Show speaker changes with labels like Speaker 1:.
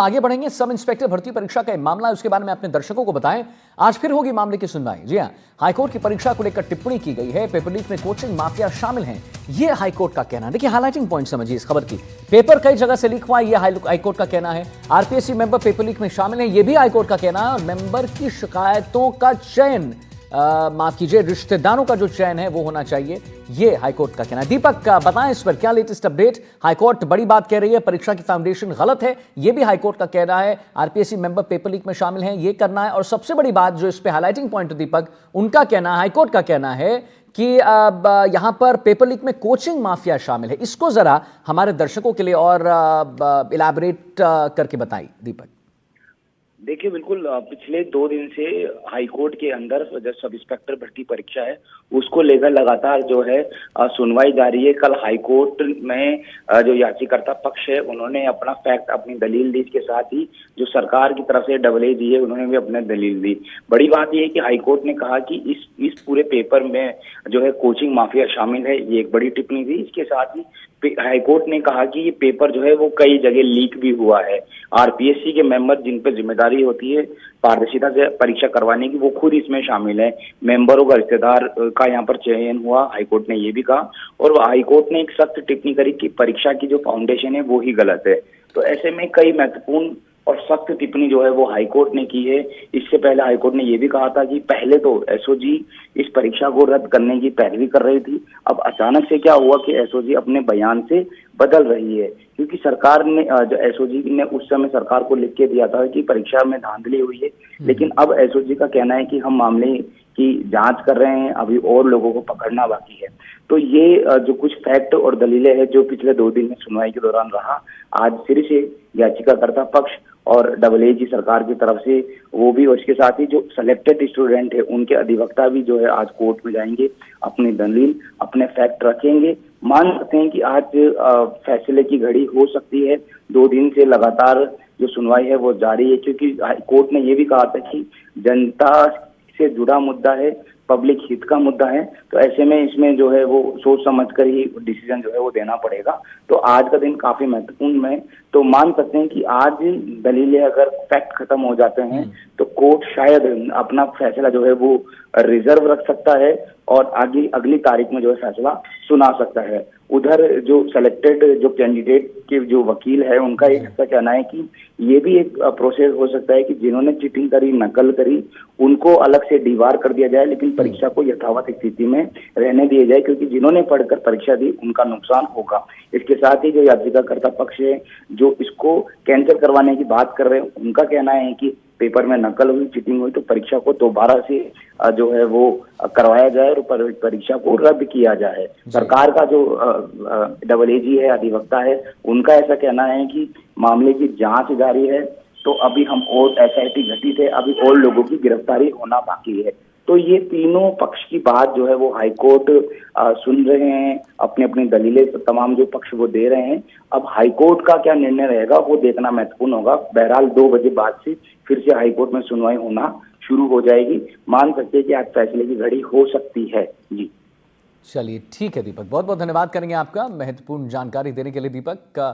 Speaker 1: आगे बढ़ेंगे। Sub inspector भर्ती परीक्षा का मामला है, उसके बारे में अपने दर्शकों को बताएं। आज फिर होगी मामले की सुनवाई। जी हां, हाईकोर्ट की परीक्षा को लेकर टिप्पणी की गई है। पेपर लीक में कोचिंग माफिया शामिल हैं, यह हाईकोर्ट का कहना है। देखिए हाईलाइटिंग पॉइंट समझिए इस खबर की। पेपर कई जगह से लीक हुआ है, यह हाईकोर्ट का कहना है। आरपीएससी मेंबर पेपर लीक में शामिल हैं, यह भी हाईकोर्ट का कहना है। और मेंबर की शिकायतों का चयन, माफ कीजिए, रिश्तेदारों का जो चयन है वो होना चाहिए, ये हाईकोर्ट का कहना है। दीपक बताएं इस पर क्या लेटेस्ट अपडेट। हाईकोर्ट बड़ी बात कह रही है, परीक्षा की फाउंडेशन गलत है, ये भी हाईकोर्ट का कहना है। आरपीएससी मेंबर पेपर लीक में शामिल हैं, ये करना है। और सबसे बड़ी बात जो इस पे हाईलाइटिंग पॉइंट दीपक, उनका कहना है, हाईकोर्ट का कहना है कि अब यहां पर पेपर लीक में कोचिंग माफिया शामिल है। इसको जरा हमारे दर्शकों के लिए और इलैबोरेट करके बताइए दीपक।
Speaker 2: देखिए बिल्कुल पिछले 2 दिन से हाईकोर्ट के अंदर जो सब इंस्पेक्टर भर्ती परीक्षा है उसको लेकर लगातार जो है सुनवाई जारी है। कल हाईकोर्ट में जो याचिकाकर्ता पक्ष है उन्होंने अपना फैक्ट, अपनी दलील दी। इसके साथ ही जो सरकार की तरफ से AA दी है उन्होंने भी अपने दलील दी। बड़ी बात यह है कि हाईकोर्ट ने कहा कि इस पूरे पेपर में जो है कोचिंग माफिया शामिल है, ये एक बड़ी टिप्पणी थी। इसके साथ ही हाईकोर्ट ने कहा कि ये पेपर जो है वो कई जगह लीक भी हुआ है। आरपीएससी के मेंबर जिन पर जिम्मेदारी होती है पारदर्शिता से परीक्षा करवाने की, वो खुद इसमें शामिल है। मेंबरों का रिश्तेदार का यहाँ पर चयन हुआ, हाईकोर्ट ने ये भी कहा। और हाईकोर्ट ने एक सख्त टिप्पणी करी कि परीक्षा की जो फाउंडेशन है वो ही गलत है। तो ऐसे में कई महत्वपूर्ण और सख्त टिप्पणी जो है वो हाईकोर्ट ने की है। इससे पहले हाईकोर्ट ने यह भी कहा था कि पहले तो एसओजी इस परीक्षा को रद्द करने की पैरवी कर रही थी। अब अचानक से क्या हुआ कि एसओजी अपने बयान से बदल रही है, क्योंकि सरकार ने जो एसओजी ने उस समय सरकार को लिख के दिया था कि परीक्षा में धांधली हुई है। लेकिन अब एसओजी का कहना है कि हम मामले की जांच कर रहे हैं, अभी और लोगों को पकड़ना बाकी है। तो ये जो कुछ फैक्ट और दलीलें हैं जो पिछले 2 दिन में सुनवाई के दौरान रहा, आज फिर से याचिकाकर्ता पक्ष और AA की सरकार की तरफ से वो भी, और इसके साथ ही जो सिलेक्टेड स्टूडेंट है उनके अधिवक्ता भी जो है आज कोर्ट में जाएंगे, अपनी दलील, अपने फैक्ट रखेंगे। मान सकते हैं कि आज फैसले की घड़ी हो सकती है। 2 दिन से लगातार जो सुनवाई है वो जारी है, क्योंकि कोर्ट ने ये भी कहा था कि जनता से जुड़ा मुद्दा है, पब्लिक हित का मुद्दा है। तो ऐसे में इसमें जो है वो सोच समझ कर ही डिसीजन जो है वो देना पड़ेगा। तो आज का दिन काफी महत्वपूर्ण है। तो मान सकते हैं कि आज दलीलें अगर फैक्ट खत्म हो जाते हैं तो कोर्ट शायद अपना फैसला जो है वो रिजर्व रख सकता है और आगे अगली तारीख में जो है फैसला सुना सकता है। उधर जो सेलेक्टेड जो कैंडिडेट के जो वकील है उनका एक ऐसा कहना है कि ये भी एक प्रोसेस हो सकता है कि जिन्होंने चीटिंग करी, नकल करी, उनको अलग से डीवार कर दिया जाए, लेकिन परीक्षा को यथावत स्थिति में रहने दिया जाए, क्योंकि जिन्होंने पढ़कर परीक्षा दी उनका नुकसान होगा। इसके साथ ही जो याचिकाकर्ता पक्ष है जो इसको कैंसिल करवाने की बात कर रहे हैं, उनका कहना है कि पेपर में नकल हुई, चीटिंग हुई तो परीक्षा को दोबारा से जो है वो करवाया जाए और परीक्षा को रद्द किया जाए। सरकार का जो AA है, अधिवक्ता है, उनका ऐसा कहना है कि मामले की जांच जारी है, तो अभी हम और SIT गठित है, अभी और लोगों की गिरफ्तारी होना बाकी है। तो ये तीनों पक्ष की बात जो है वो हाईकोर्ट सुन रहे हैं, अपनी अपनी दलीलें तमाम जो पक्ष वो दे रहे हैं। अब हाईकोर्ट का क्या निर्णय रहेगा वो देखना महत्वपूर्ण होगा। बहरहाल 2 बजे बाद से फिर से हाईकोर्ट में सुनवाई होना शुरू हो जाएगी। मान सकते हैं कि आज फैसले की घड़ी हो सकती है। जी
Speaker 1: चलिए ठीक है दीपक, बहुत बहुत धन्यवाद करेंगे आपका महत्वपूर्ण जानकारी देने के लिए दीपक का।